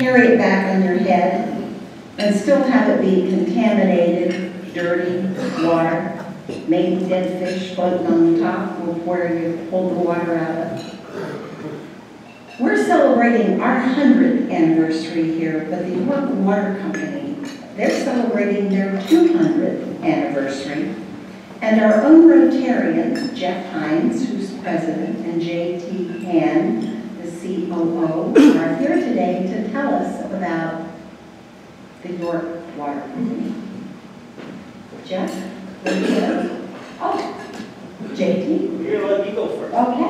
carry it back on your head, and still have it be contaminated, dirty water, maybe dead fish floating on the top of where you hold the water out of. We're celebrating our 100th anniversary here, but the York Water Company, they're celebrating their 200th anniversary. And our own Rotarian, Jeff Hines, who's president, and J.T. Han, the COO, are here today to tell us about the York Water Company. Jeff, where do you go? Oh, J.T.? You're going to let me go first. Okay.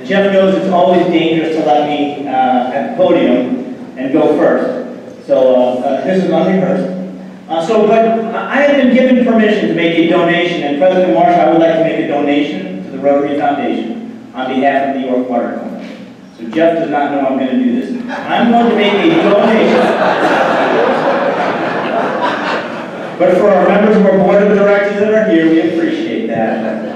Jeff knows it's always dangerous to let me at the podium and go first. So this is unrehearsed. But I have been given permission to make a donation, and President Marsh, I would like to make a donation to the Rotary Foundation on behalf of the York Water Company. So Jeff does not know I'm going to do this. I'm going to make a donation. But for our members of our board of directors that are here, we appreciate that.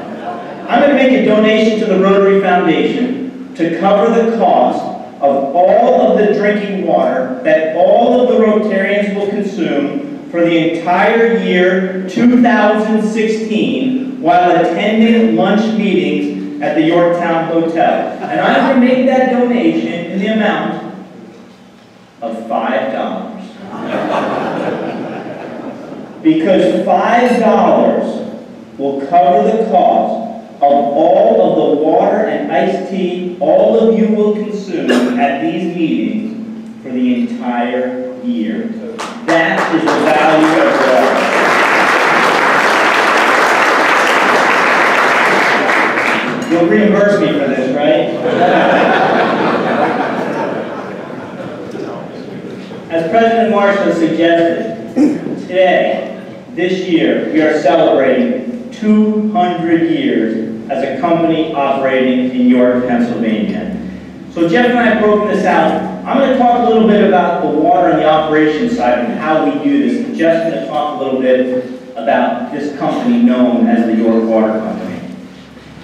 I'm going to make a donation to the Rotary Foundation to cover the cost of all of the drinking water that all of the Rotarians will consume for the entire year 2016 while attending lunch meetings at the Yorktown Hotel. And I'm going to make that donation in the amount of $5. Because $5 will cover the cost of all of the water and iced tea all of you will consume at these meetings for the entire year. That is the value of water. You'll reimburse me for this, right? As President Marsh has suggested, today, this year, we are celebrating 200 years as a company operating in York, Pennsylvania. So Jeff and I have broken this out. I'm going to talk a little bit about the water and the operations side and how we do this. And Jeff's going to talk a little bit about this company known as the York Water Company.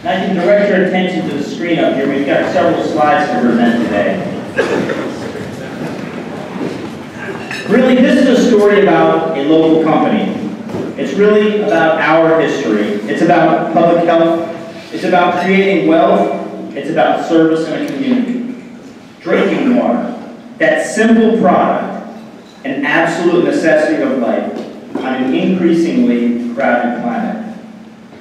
And I can direct your attention to the screen up here. We've got several slides to present today. Really, this is a story about a local company. It's really about our history. It's about public health. It's about creating wealth. It's about service in a community. Drinking water, that simple product, an absolute necessity of life on an increasingly crowded planet.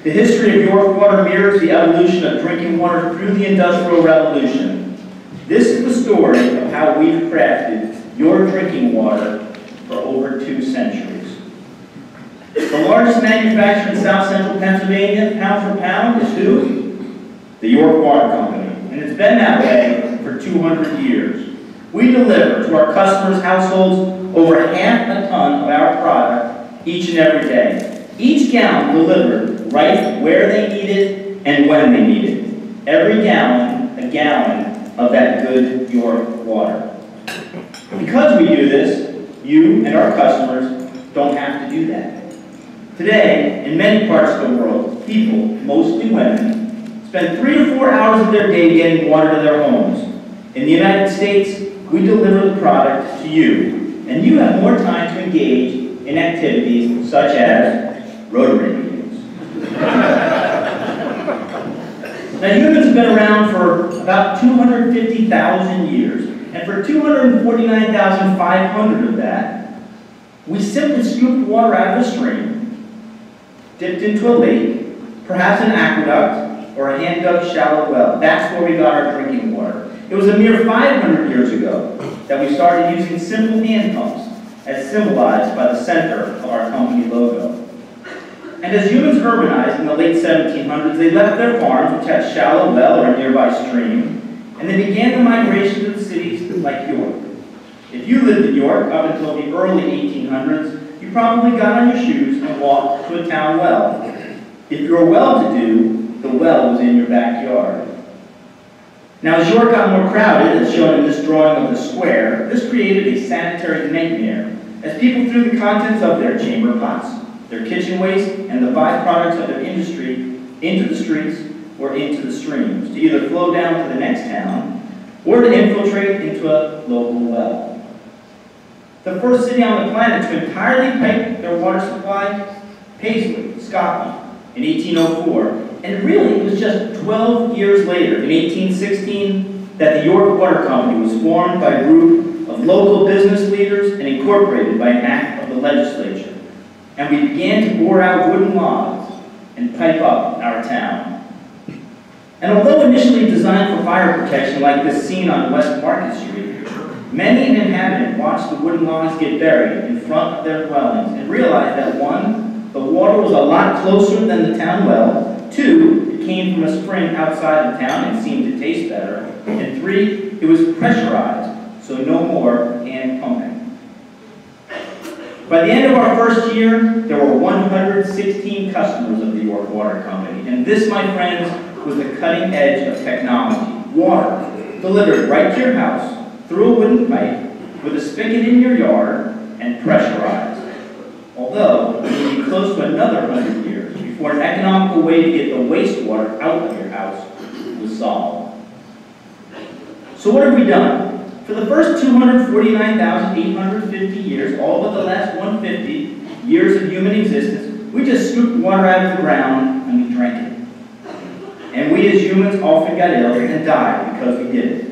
The history of York Water mirrors the evolution of drinking water through the Industrial Revolution. This is the story of how we've crafted your drinking water for over 2 centuries. The largest manufacturer in South Central Pennsylvania, pound for pound, is who? The York Water Company. And it's been that way for 200 years. We deliver to our customers' households over ½ a ton of our product each and every day. Each gallon delivered right where they need it and when they need it. Every gallon, a gallon of that good York water. Because we do this, you and our customers don't have to do that. Today, in many parts of the world, people, mostly women, spend 3 to 4 hours of their day getting water to their homes. In the United States, we deliver the product to you, and you have more time to engage in activities such as Rotary meetings. Now, humans have been around for about 250,000 years, and for 249,500 of that, we simply scooped water out of a stream, dipped into a lake, perhaps an aqueduct, or a hand-dug shallow well. That's where we got our drinking water. It was a mere 500 years ago that we started using simple hand pumps, as symbolized by the center of our company logo. And as humans urbanized in the late 1700s, they left their farms, which had a shallow well or a nearby stream, and they began the migration to the cities like York. If you lived in York up until the early 1800s, you probably got on your shoes and walked to a town well. If you were well-to-do, the well was in your backyard. Now, as York got more crowded, as shown in this drawing of the square, this created a sanitary nightmare, as people threw the contents of their chamber pots, their kitchen waste, and the byproducts of their industry into the streets or into the streams to either flow down to the next town or to infiltrate into a local well. The first city on the planet to entirely pipe their water supply, Paisley, Scotland, in 1804. And really, it was just 12 years later, in 1816, that the York Water Company was formed by a group of local business leaders and incorporated by an act of the legislature. And we began to bore out wooden logs and pipe up our town. And although initially designed for fire protection like this scene on West Market Street, many an inhabitant watched the wooden logs get buried in front of their dwellings and realized that 1, the water was a lot closer than the town well, 2, it came from a spring outside of town and seemed to taste better, and 3, it was pressurized, so no more hand pumping. By the end of our first year, there were 116 customers of the York Water Company, and this, my friends, was the cutting edge of technology. Water delivered right to your house through a wooden pipe with a spigot in your yard and pressurized. Although it would be close to another 100 years before an economical way to get the wastewater out of your house was solved. So what have we done? For the first 249,850 years, all but the last 150 years of human existence, we just scooped water out of the ground and we drank it. And we as humans often got ill and died because we did it.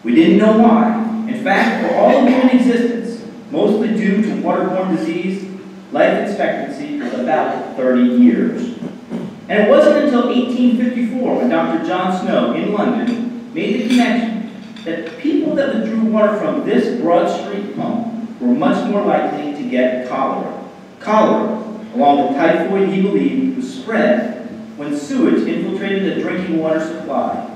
We didn't know why. In fact, for all of human existence, mostly due to waterborne disease, life expectancy was about 30 years. And it wasn't until 1854 when Dr. John Snow in London made the connection that people that withdrew water from this Broad Street pump were much more likely to get cholera. Cholera, along with typhoid, he believed, was spread when sewage infiltrated the drinking water supply.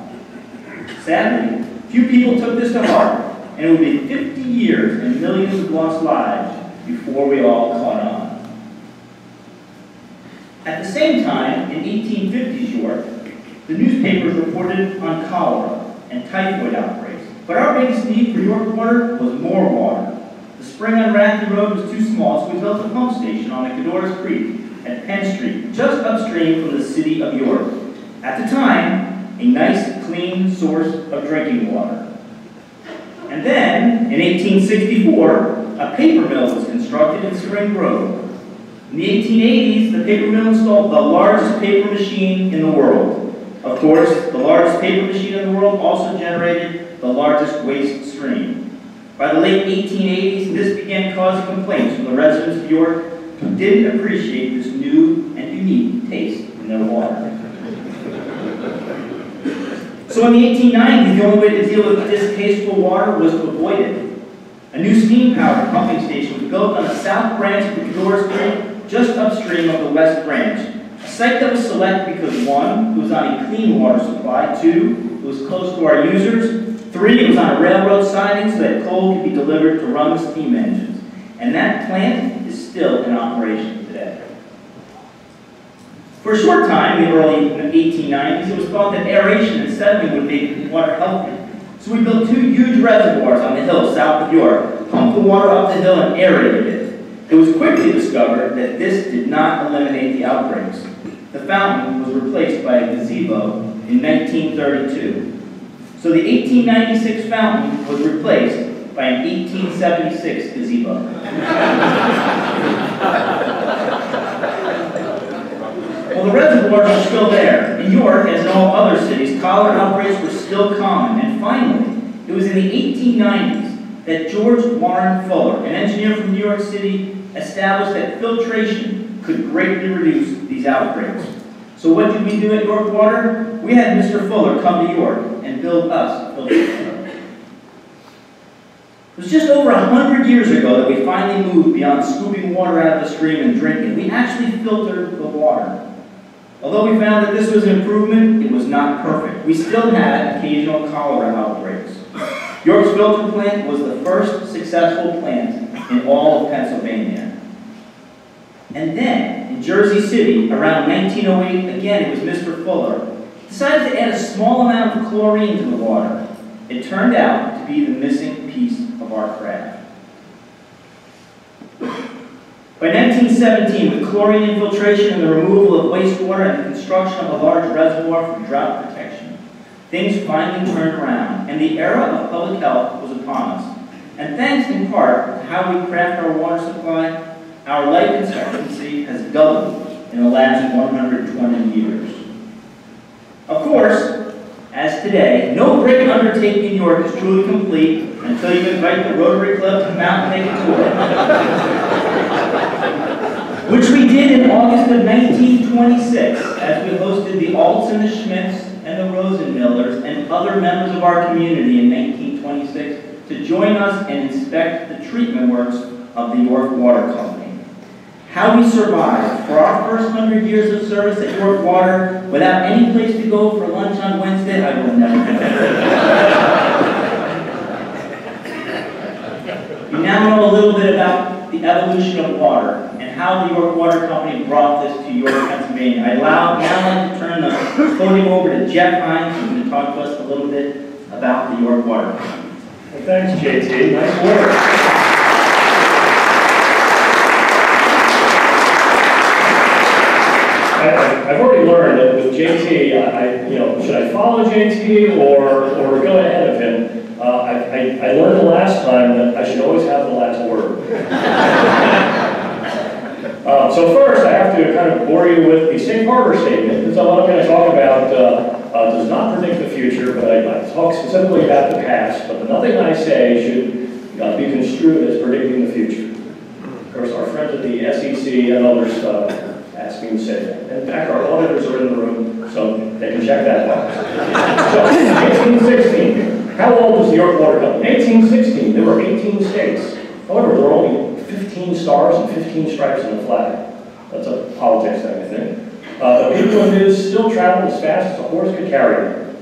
Sadly, few people took this to heart, and it would be 50 years and millions of lost lives before we all caught on. At the same time, in 1850s York, the newspapers reported on cholera and typhoid outbreaks. But our biggest need for York water was more water. The spring on Rafton Road was too small, so we built a pump station on the Cadorus Creek at Penn Street, just upstream from the city of York. At the time, a nice, clean source of drinking water. And then, in 1864, a paper mill was constructed in Spring Grove. In the 1880s, the paper mill installed the largest paper machine in the world. Of course, the largest paper machine in the world also generated the largest waste stream. By the late 1880s, this began causing complaints from the residents of York who didn't appreciate this new and unique taste in their water. So in the 1890s, the only way to deal with distasteful water was to avoid it. A new steam-powered pumping station was built on the south branch of the Cadorus Creek, just upstream of the west branch. A site that was selected because 1, it was on a clean water supply, 2, it was close to our users, 3, it was on a railroad siding so that coal could be delivered to run the steam engines. And that plant is still in operation today. For a short time, in the early 1890s, it was thought that aeration and settling would make water healthier. So we built 2 huge reservoirs on the hill south of York, pumped the water up the hill and aerated it. It was quickly discovered that this did not eliminate the outbreaks. The fountain was replaced by a gazebo in 1932. So the 1896 fountain was replaced by an 1876 gazebo. Well, the reservoirs are still there. In York, as in all other cities, cholera outbreaks were still common. And finally, it was in the 1890s that George Warren Fuller, an engineer from New York City, established that filtration could greatly reduce these outbreaks. So what did we do at York Water? We had Mr. Fuller come to York and build us a filter system. It was just over 100 years ago that we finally moved beyond scooping water out of the stream and drinking. We actually filtered the water. Although we found that this was an improvement, it was not perfect. We still had occasional cholera outbreaks. York's filter plant was the first successful plant in all of Pennsylvania. And then, in Jersey City, around 1908, again it was Mr. Fuller, decided to add a small amount of chlorine to the water. It turned out to be the missing piece of our craft. By 1917, with chlorine infiltration and the removal of wastewater and the construction of a large reservoir for drought protection, things finally turned around, and the era of public health was upon us. And thanks in part to how we craft our water supply, our life expectancy has doubled in the last 120 years. Of course, as today, no great undertaking in New York is truly complete until you invite the Rotary Club to come out and take a tour. Which we did in August of 1926 as we hosted the Alts and the Schmidts and the Rosenmillers and other members of our community in 1926 to join us and inspect the treatment works of the York Water Company. How we survived for our first 100 years of service at York Water without any place to go for lunch on Wednesday, I will never forget. You now know a little bit about the evolution of water and how the York Water Company brought this to York, Pennsylvania. I'd now like to turn the podium over to Jeff Hines, who's going to talk to us a little bit about the York Water Company. Well, thanks, JT. Nice work. I've already learned that with JT, should I follow JT or go ahead of him? I learned the last time that I should always have the last word. So first, I have to kind of bore you with the safe harbor statement, because what I'm going to talk about does not predict the future, but I talk specifically about the past. But nothing I say should be construed as predicting the future. Of course, our friends at the SEC and others asked me to say that. In fact, our auditors are in the room, so they can check that box. So, 1816. How old was the York Water Company? 1816. There were 18 states. However, there were only 15 stars and 15 stripes in the flag. That's a politics thing, I think. The people in news still traveled as fast as a horse could carry them.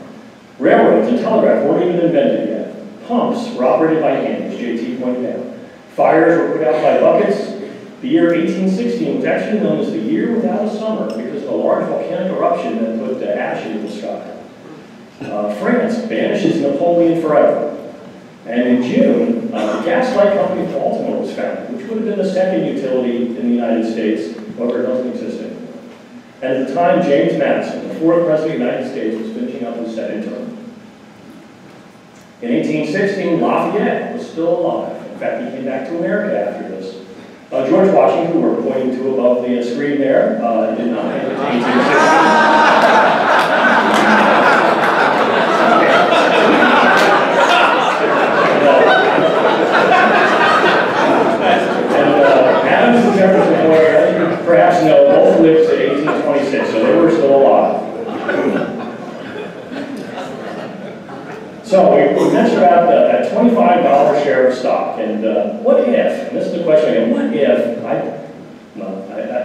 Railroads and telegraph weren't even invented yet. Pumps were operated by hand, as JT pointed out. Fires were put out by buckets. The year 1816 was actually known as the year without a summer because of a large volcanic eruption that put ash into the sky. France banishes Napoleon forever. And in June, the gas light company of Baltimore was founded, which would have been the second utility in the United States, however it doesn't exist anymore. And at the time, James Madison, the fourth president of the United States, was finishing up his second term. In 1816, Lafayette was still alive. In fact, he came back to America after this. George Washington, who we're pointing to above the screen there, did not make it to 1816. Adams and Jefferson, however, as you perhaps know, both lived to 1826, so they were still alive. So we mentioned about that $25 share of stock, and what if, and this is the question again, what if, I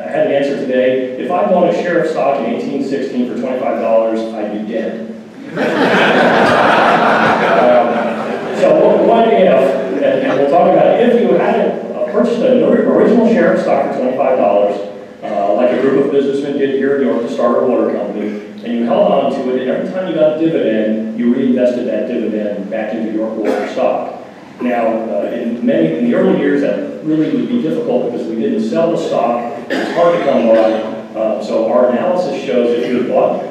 had an answer today, if I bought a share of stock in 1816 for $25, I'd be dead. So what if, and we'll talk about it, if you had purchased an original share of stock for $25, like a group of businessmen did here in New York to start a water company, and you held on to it, and every time you got a dividend, you reinvested that dividend back into York Water stock. Now, in the early years, that really would be difficult because we didn't sell the stock. It's hard to come by. So our analysis shows if you had bought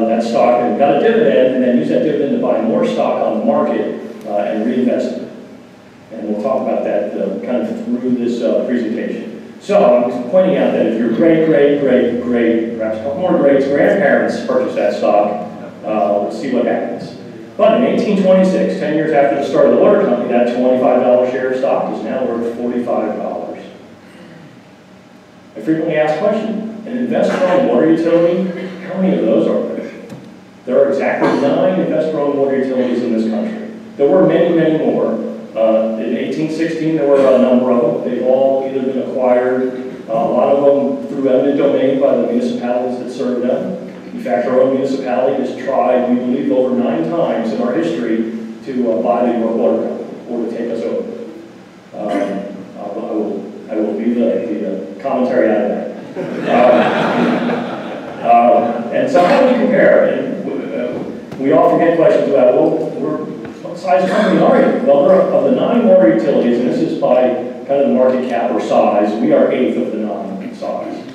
that stock and got a dividend, and then used that dividend to buy more stock on the market and reinvest it. And we'll talk about that kind of through this presentation. So I'm pointing out that if your great, perhaps a couple more greats, grandparents purchased that stock, let's see what happens. But in 1826, 10 years after the start of the water company, that $25 share of stock is now worth $45. I frequently ask the question, an investor-owned water utility, how many of those are there? There are exactly 9 investor-owned water utilities in this country. There were many, many more. In 1816, there were a number of them. They've all either been acquired, a lot of them through eminent domain by the municipalities that serve them. In fact, our own municipality has tried, we believe, over 9 times in our history to buy the York Water Company or to take us over. I will leave the commentary out of that. And so how do we compare? And we often get questions about, well, what size company are you? Well, of the 9 water utilities, and this is by kind of the market cap or size, we are 8th of the 9 size.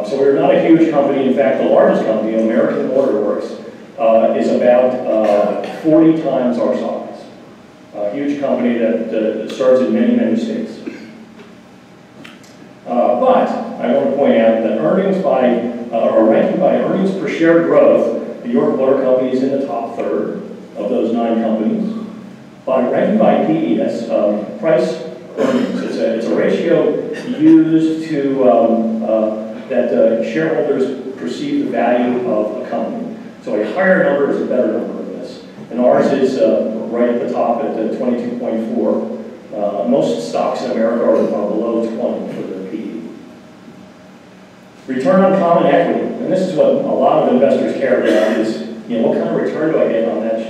So we're not a huge company. In fact, the largest company, American Waterworks, is about 40 times our size. A huge company that serves in many, many states. But I want to point out that earnings or ranking by earnings per share growth, the York Water Company is in the top third of those 9 companies. By ranking by PE, that's price earnings. It's a ratio used to that shareholders perceive the value of a company. So a higher number is a better number of this. And ours is right at the top at 22.4. Most stocks in America are below 20 for the PE. Return on common equity. And this is what a lot of investors care about is, what kind of return do I get on that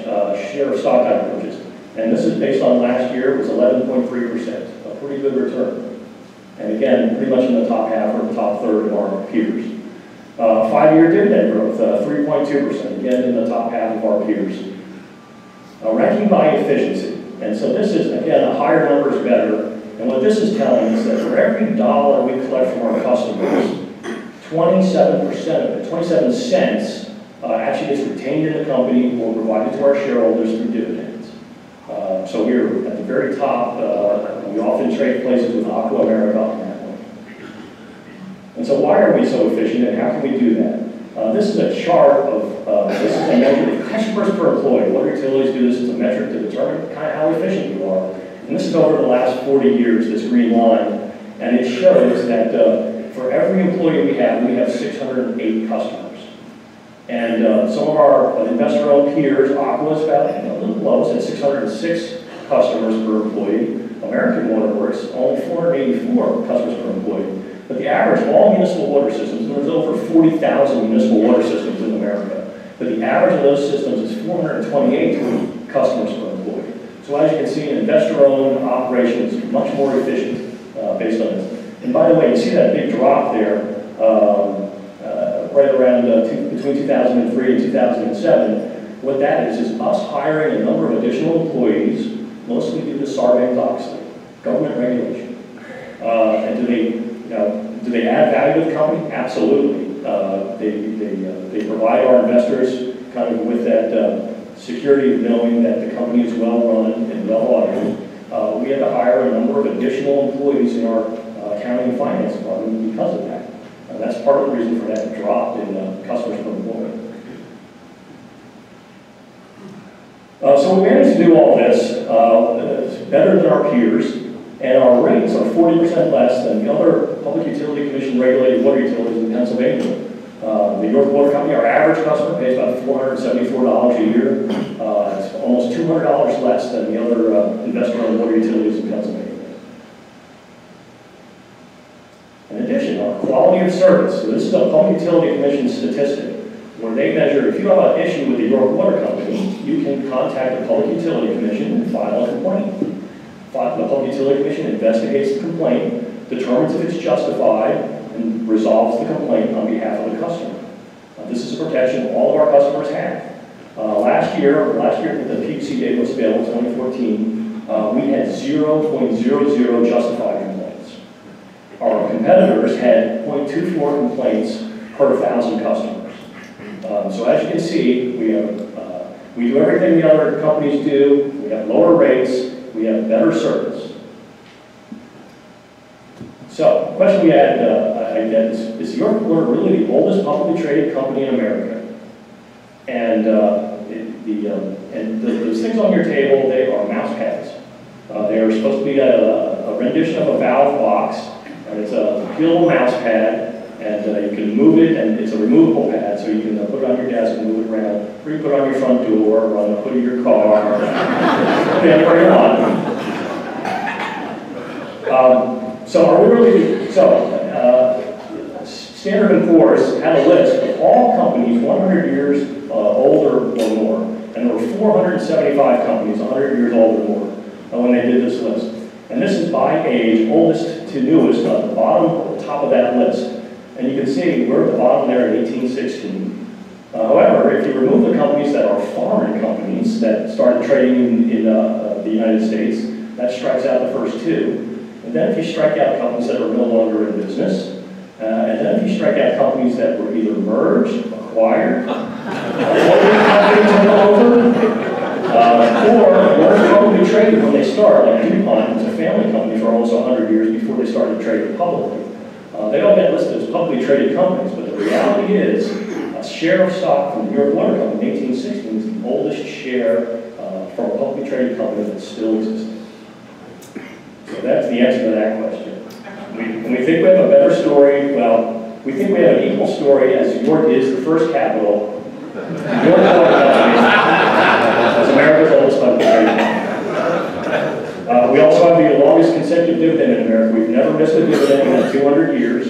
share of stock I purchased? And this is based on last year, it was 11.3%, a pretty good return. And again, pretty much in the top half or the top third of our peers. 5-year dividend growth, 3.2%, again in the top half of our peers. Ranking by efficiency. And so this is, again, a higher number is better. And what this is telling us that for every dollar we collect from our customers, 27% of it, 27 cents, actually gets retained in the company or provided to our shareholders through dividends. So we're at the very top. We often trade places with Aqua America on that one. And so why are we so efficient and how can we do that? This is a chart of, this is a measure of customers per employee. Water utilities do this as a metric to determine kind of how efficient you are. And this is over the last 40 years, this green line. And it shows that for every employee we have 608 customers. And some of our investor-owned peers, Aqua is about a little low, it's at 606 customers per employee. American Waterworks, only 484 customers per employee. But the average of all municipal water systems, and there's over 40,000 municipal water systems in America, but the average of those systems is 428 customers per employee. So as you can see, an investor-owned operation is much more efficient based on this. And by the way, you see that big drop there, right around between 2003 and 2007. What that is us hiring a number of additional employees, mostly due to Sarbanes-Oxley, government regulation. And do they add value to the company? Absolutely. They provide our investors kind of with that security of knowing that the company is well run and well audited. We had to hire a number of additional employees in our accounting and finance department because of that. That's part of the reason for that drop in customers per employee. So we managed to do all this better than our peers, and our rates are 40% less than the other Public Utility Commission regulated water utilities in Pennsylvania. The York Water Company, our average customer pays about $474 a year. It's almost $200 less than the other investor-owned water utilities in Pennsylvania. In addition, our quality of service. So this is a Public Utility Commission statistic where they measure if you have an issue with the York Water Company, you can contact the Public Utility Commission and file a complaint. The Public Utility Commission investigates the complaint, determines if it's justified, and resolves the complaint on behalf of the customer. This is a protection all of our customers have. Last year the PUC data was available, 2014, we had 0.00 justified complaints. Our competitors had 0.24 complaints per 1,000 customers. So as you can see, we do everything the other companies do. We have lower rates. We have better service. So the question we had, I get is York Water really the oldest publicly traded company in America? And those things on your table, they are mouse pads. They are supposed to be a rendition of a valve box, and it's a peelable mouse pad. And you can move it, and it's a removable pad, so you can put it on your desk and move it around, or you put it on your front door, or on the hood of your car, or put it anywhere you want. So Standard & Poor's had a list of all companies 100 years older or more, and there were 475 companies 100 years old or more when they did this list. And this is by age, oldest to newest, on the bottom or the top of that list. And you can see we're at the bottom there in 1816. However, if you remove the companies that are foreign companies that started trading in the United States, that strikes out the first two. And then if you strike out companies that are no longer in business, and then if you strike out companies that were either merged, acquired, holding companies in over, or weren't publicly traded when they start, like DuPont was a family company for almost 100 years before they started trading publicly. They don't get listed as publicly traded companies, but the reality is a share of stock from the New York Water Company in 1816 is the oldest share from a publicly traded company that still exists. So that's the answer to that question. When we think we have a better story, well, we think we have an equal story as York is the first capital. York Water Company is America's oldest publicly traded company. We also have the longest consecutive dividend in America. We've never missed a dividend in 200 years.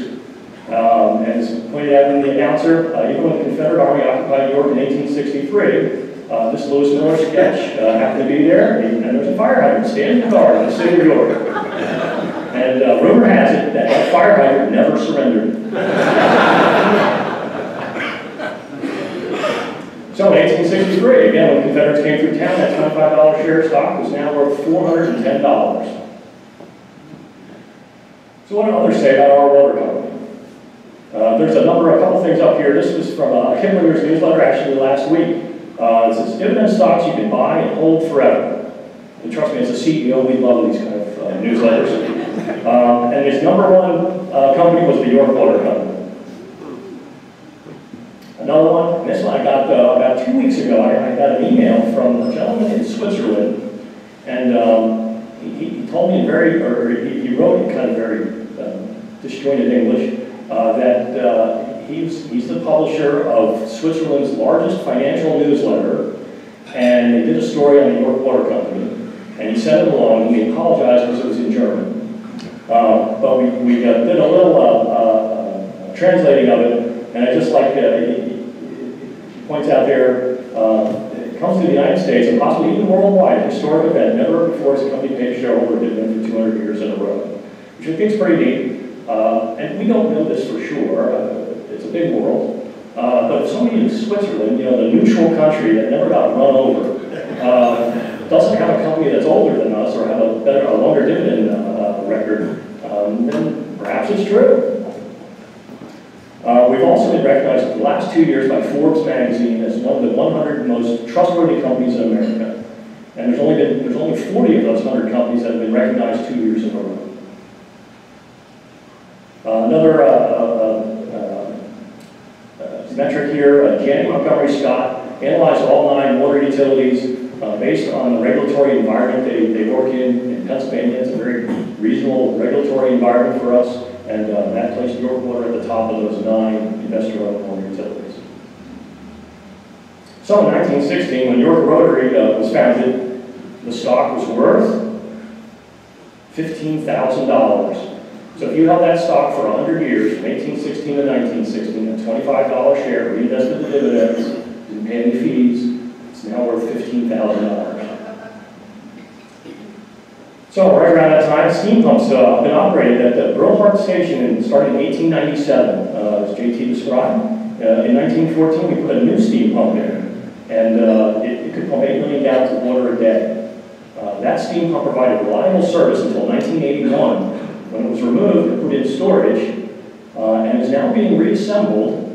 As pointed out in the announcer, even when the Confederate Army occupied York in 1863, this Lewis Miller sketch happened to be there, and there's a fire hydrant standing guard in the city of York. And rumor has it that that fire hydrant never surrendered. So in 1863, again, when the Confederates came through town, that $25 share of stock was now worth $410. So what do others say about our water company? There's a couple things up here. This was from Kipplinger's newsletter actually last week. It says, dividend stocks you can buy and hold forever. And trust me, as a CEO, we love these kind of newsletters. And his number one company was the York Water Company. Another one, and this one I got about 2 weeks ago, I got an email from a gentleman in Switzerland, and he told me he wrote in kind of very disjointed English, that he's the publisher of Switzerland's largest financial newsletter, and they did a story on the York Water Company, and he sent it along, and he apologized because it was in German. But we did a little translating of it, and I just like, he points out there, it comes to the United States, and possibly even worldwide, a historic event. Never before has a company paid a shareholder a dividend for 200 years in a row, which I think is pretty neat. And we don't know this for sure. It's a big world. But if somebody in Switzerland, the neutral country that never got run over, doesn't have a company that's older than us or have a longer dividend record, then perhaps it's true. We've also been recognized in the last 2 years by Forbes magazine as one of the 100 most trustworthy companies in America. And there's only 40 of those 100 companies that have been recognized 2 years in a row. Another metric here, Janney Montgomery Scott analyzed all 9 water utilities based on the regulatory environment they work in Pennsylvania. It's a very reasonable regulatory environment for us, and that placed York Water at the top of those 9 investor-owned water utilities. So in 1916, when York Rotary was founded, the stock was worth $15,000. So if you held that stock for 100 years, from 1816 to 1916, a $25 share, reinvested the dividends, didn't pay any fees, it's now worth $15,000. So right around that time, steam pumps have been operated at the Brillhart Station starting in 1897, as JT described. In 1914, we put a new steam pump in, and it could pump 8 million gallons of water a day. That steam pump provided reliable service until 1981, when it was removed and put in storage, and is now being reassembled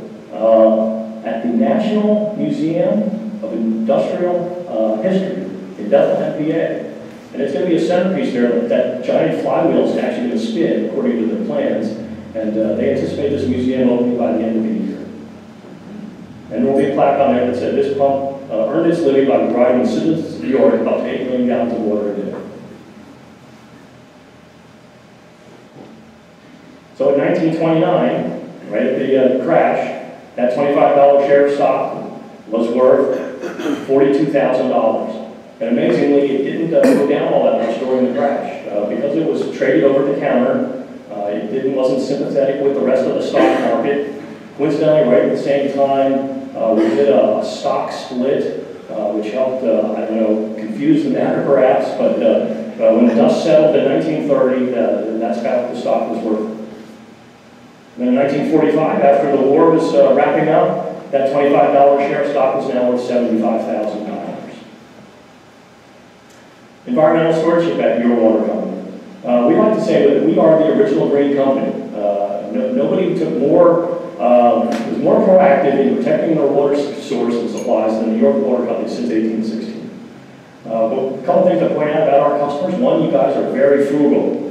at the National Museum of Industrial History in Bethlehem, PA. And it's going to be a centerpiece there. That giant flywheel is actually going to spin according to their plans, and they anticipate this museum opening by the end of the year. And there will be a plaque on there that said this pump earned its living by providing citizens of New York up to 8 million gallons of water a day. So in 1929, right at the crash, that $25 share of stock was worth $42,000. And amazingly, it didn't go down all that much during the crash. Because it was traded over the counter, it wasn't sympathetic with the rest of the stock market. Coincidentally, right at the same time, we did a stock split, which helped, confuse the matter perhaps, but when the dust settled in 1930, that's about what the stock was worth. And then in 1945, after the war was wrapping up, that $25 share of stock was now worth $75,000. Environmental stewardship at Your Water Company. We like to say that we are the original green company. Nobody took was more proactive in protecting their water source and supplies than the New York Water Company since 1816. But a couple things to point out about our customers. One, you guys are very frugal.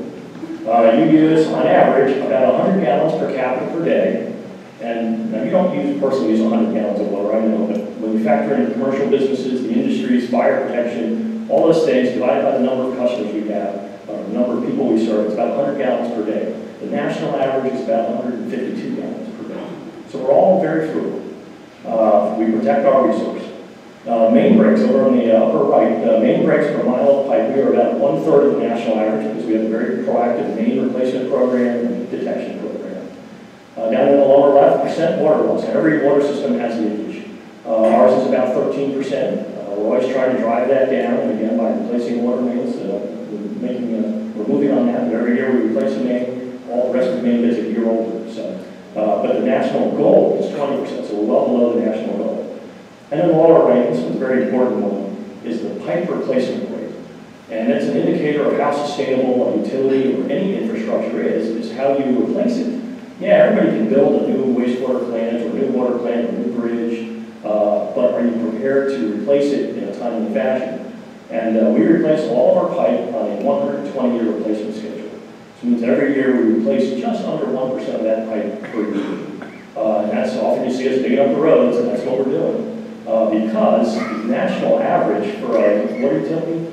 You use, on average, about 100 gallons per capita per day. And now you don't personally use 100 gallons of water, I know, but when you factor in commercial businesses, the industries, fire protection, all those things, divided by the number of customers we have, the number of people we serve, it's about 100 gallons per day. The national average is about 152 gallons per day. So we're all very frugal. We protect our resource. Main breaks over on the upper right, main breaks per mile of pipe, we are about 1/3 of the national average because we have a very proactive main replacement program and detection program. Down in the lower left, percent water loss. Every water system has leakage. Ours is about 13%. We're always trying to drive that down, and again, by replacing water mains, we're moving on that, but every year we replace a main, all the rest of the main is a year older. So, but the national goal is 20%, so we're well below the national goal. And in the lower right, this one's a very important one, is the pipe replacement rate. And it's an indicator of how sustainable a utility or any infrastructure is how you replace it. Yeah, everybody can build a new wastewater plant or a new water plant or a new bridge, but are you prepared to replace it in a timely fashion? And we replace all of our pipe on a 120-year replacement schedule. Which means every year we replace just under 1% of that pipe per year. And that's often you see us digging up the roads, and that's what we're doing. Because the national average for a water utility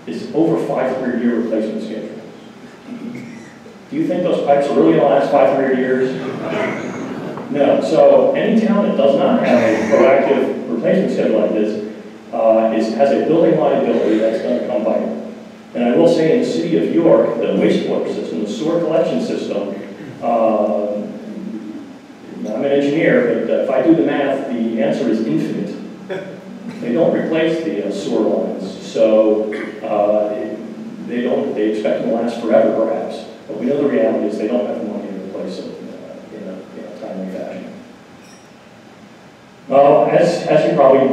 is over 500-year replacement schedule. Do you think those pipes are really going to last 500 years? No. So any town that does not have a proactive replacement schedule like this has a building liability that's going to come by it. And I will say in the city of York, the wastewater system, the sewer collection system, I'm an engineer, but if I do the math, the answer is infinite. They don't replace the sewer lines, so they expect them to last forever, perhaps. But we know the reality is they don't have the money to replace it in a timely fashion. As you probably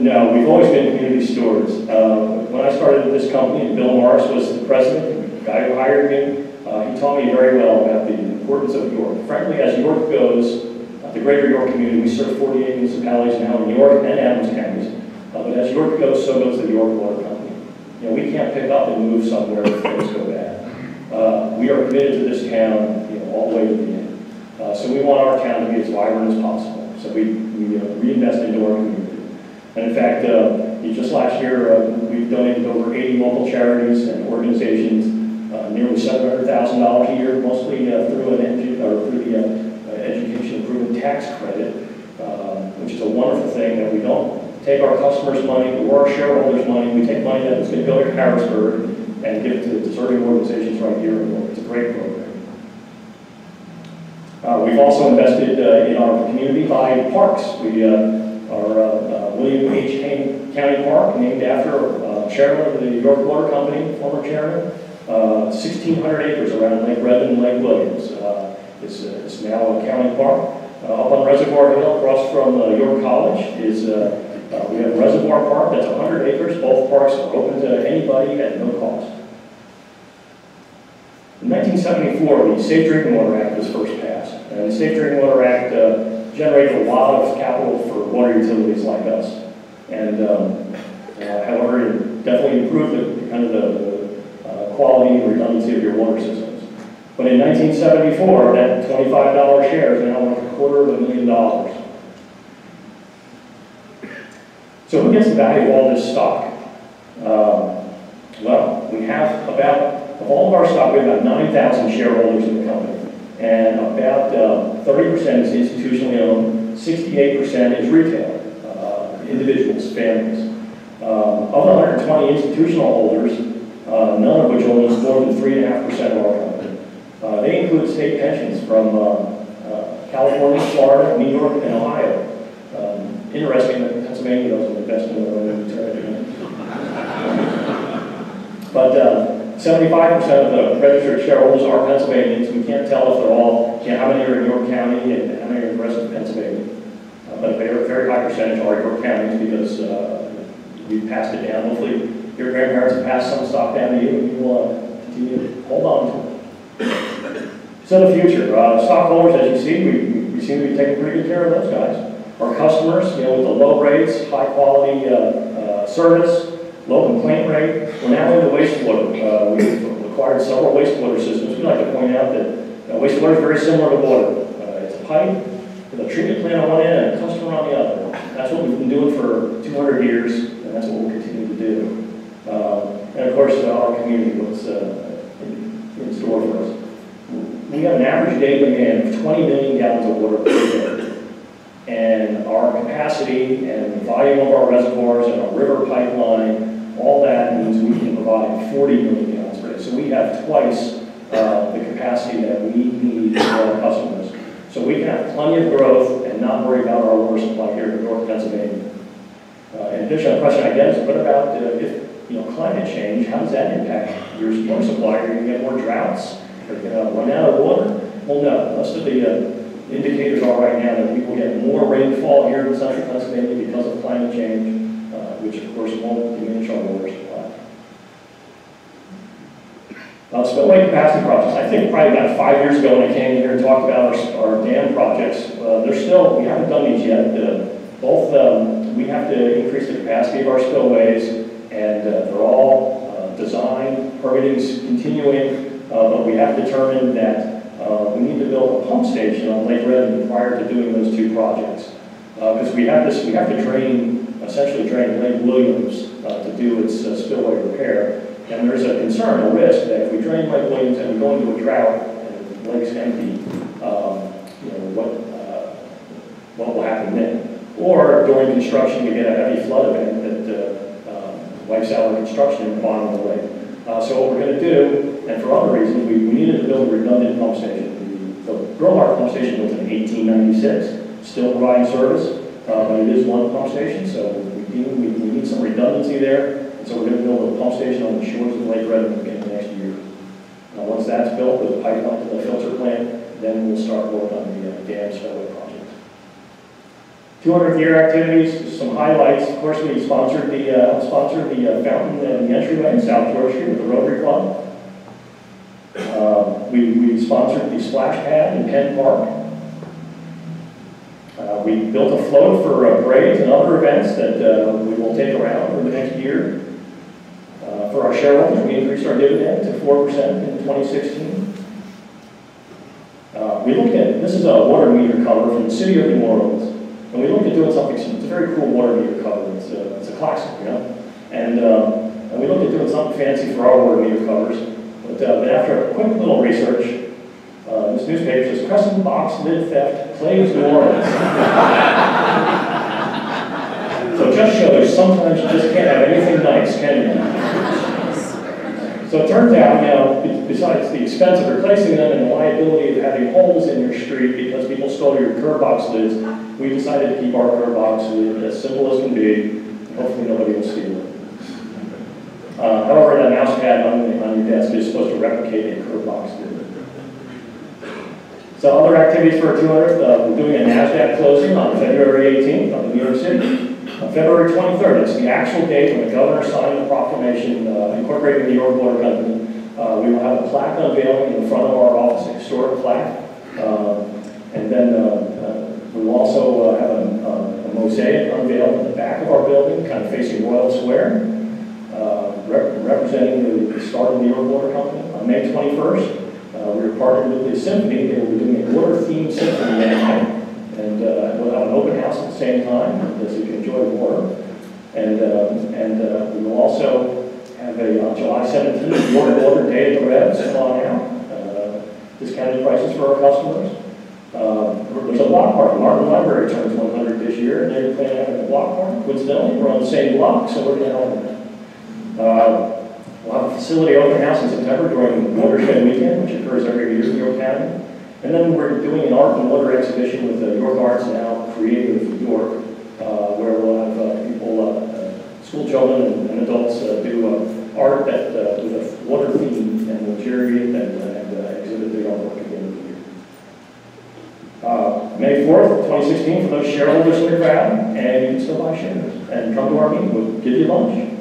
know, we've always been community stewards. When I started this company, and Bill Morris was the president, the guy who hired me, he taught me very well about the importance of York. Frankly, as York goes, the greater York community, we serve 48 municipalities now in York and Adams counties. But as York goes, so goes the York Water Company. You know, we can't pick up and move somewhere if things go bad. We are committed to this town, all the way to the end. So we want our town to be as vibrant as possible. So we reinvest into our community. And in fact, just last year, we've donated to over 80 local charities and organizations, nearly $700,000 a year, mostly through the Education Improvement Tax Credit, which is a wonderful thing that we don't take our customers' money or our shareholders' money. We take money that is going to go to Harrisburg and give it to deserving organizations right here in York. It's a great program. We've also invested in our community by parks. Our William H. Hayne County Park, named after chairman of the York Water Company, former chairman, 1,600 acres around Lake Redmond and Lake Williams. It's now a county park. Up on Reservoir Hill, across from York College, we have Reservoir Park. That's 100 acres. Both parks are open to anybody at no cost. In 1974, the Safe Drinking Water Act was first passed. And the Safe Drinking Water Act generated a lot of capital for water utilities like us. And however, it definitely improved the quality and redundancy of your water systems. But in 1974, that $25 share is now worth $250,000. So who gets the value of all this stock? Well, we have of all of our stock, we have about 9,000 shareholders in the company. And about 30% is institutionally owned, 68% is retail, individuals, families. Of the 120 institutional holders, none of which own more than 3.5% of our company. They include state pensions from California, Florida, New York, and Ohio. Interesting that Pennsylvania doesn't invest in their own retirement. But 75% of the registered shareholders are Pennsylvanians. We can't tell if they're all, how many are in York County and how many are in the rest of Pennsylvania. But a very high percentage are York counties because we've passed it down. Hopefully your grandparents have passed some stock down to you and you will continue to hold on to it. So the future, stockholders, as you see, we seem to be taking pretty good care of those guys. Our customers, with the low rates, high quality service, low complaint rate, we're now into wastewater. We've acquired several wastewater systems. We like to point out that wastewater is very similar to water. It's a pipe with a treatment plant on one end and a customer on the other. That's what we've been doing for 200 years, and that's what we'll continue to do. And of course, our community, what's in store for us. We have an average daily demand of 20 million gallons of water per day. And our capacity and the volume of our reservoirs and our river pipeline, all that means we can provide 40 million gallons per day. So we have twice the capacity that we need for our customers. So we can have plenty of growth and not worry about our water supply here in North Pennsylvania. In addition, a question I get is, what about if climate change? How does that impact your water supply? Are you going to get more droughts? Are you going to run out of water? Well, no. Most of the indicators are right now that we will get more rainfall here in central Pennsylvania because of climate change, which of course won't diminish our water supply. Spillway capacity projects. I think probably about 5 years ago when I came here and talked about our dam projects, we haven't done these yet. We have to increase the capacity of our spillways, and they're all designed, permitting's continuing, but we have determined that we need to build a pump station on Lake Redmond prior to doing those two projects. Because we have to essentially drain Lake Williams to do its spillway repair. And there's a concern, a risk, that if we drain Lake Williams and we go into a drought and the lake's empty, what will happen then? Or during construction, we get a heavy flood event that wipes out our construction in the bottom of the lake. So what we're going to do, and for other reasons, we needed to build a redundant pump station. The Grillmark pump station was in 1896, still providing service, but it is one pump station, so we need some redundancy there. And so we're going to build a pump station on the shores of Lake Redmond again next year. Once that's built with a pipeline to the filter plant, then we'll start work on the dam spillway project. 200th year activities, some highlights. Of course, we sponsored the fountain and the entryway in South George Street with the Rotary Club. We sponsored the splash pad in Penn Park. We built a float for parades and other events that we will take around for the next year. For our shareholders, we increased our dividend to 4% in 2016. This is a water meter cover from the city of New Orleans. And we looked at doing something, it's a very cool water meter cover. It's a classic, And we looked at doing something fancy for our water meter covers. But after a quick little research, this newspaper says, Crescent Box Lid Theft Plagues New Orleans. So it just shows sometimes you just can't have anything nice, can you? So it turns out, besides the expense of replacing them and the liability of having holes in your street because people stole your curb box lids, we decided to keep our curb box lid as simple as can be. Hopefully nobody will steal it. However, that mouse pad on your desk is supposed to replicate a curb box lid. So other activities for our 200th, we're doing a NASDAQ closing on February 18th up in New York City. On February 23rd, it's the actual date when the governor signed the proclamation incorporating the New York Water Company. We will have a plaque unveiling in front of our office, a historic plaque. And then we will also have a mosaic unveiled in the back of our building, kind of facing Royal Square, representing the start of the New York Water Company. On May 21st, we were partnered with the Symphony. They will be doing a water-themed symphony that night. And we'll have an open house at the same time, so you can enjoy the water. And we will also have on July 17th, York Water Day at the Revs. Come on out. Discounted prices for our customers. There's a block party. Martin Library turns 100 this year, and they're planning on having a block party. Coincidentally, we're on the same block, so we're going to help them. We'll have a facility open house in September during Watershed Weekend, which occurs every year in York County. And then we're doing an art and water exhibition with York Arts Now Creative York, where we'll have people, school children and adults do art that with a water theme, and we'll jury it and exhibit the artwork at the end of the year. May 4th, 2016, for those shareholders in the crowd, and you can still buy shares and come to our meeting. We'll give you lunch.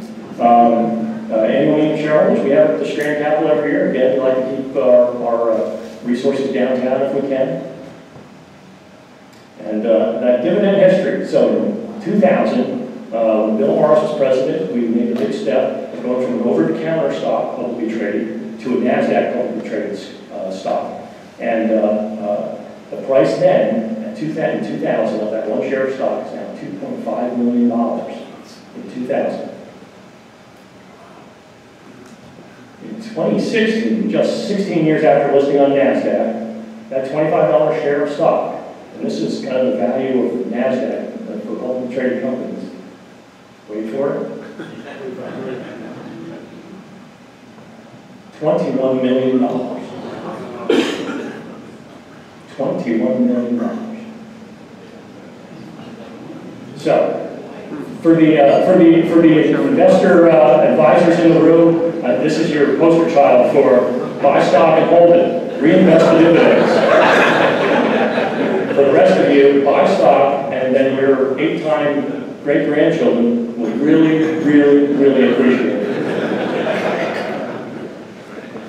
Annual shareholders, we have the Strand Capital every year. Again, we like to keep our resources downtown if we can. And that dividend history. So in 2000, when Bill Morris was president, we made a big step of going from an over-the-counter stock, publicly traded, to a NASDAQ publicly traded stock. And the price then, in 2000, of that one share of stock is now $2.5 million in 2000. In 2016, just 16 years after listing on NASDAQ, that $25 share of stock, and this is kind of the value of NASDAQ for publicly traded companies. Wait for it. $21 million. $21 million. So, for the investor advisors in the room, this is your poster child for buy stock and hold it, reinvest the dividends. For the rest of you, buy stock, and then your 8-time great-grandchildren will really, really, really appreciate it.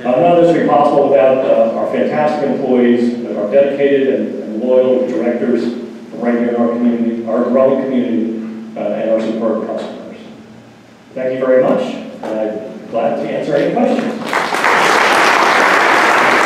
None of this would be possible without our fantastic employees, our dedicated and loyal directors from right here in our community, our growing community, and our superb customers. Thank you very much, and I'm glad to answer any questions.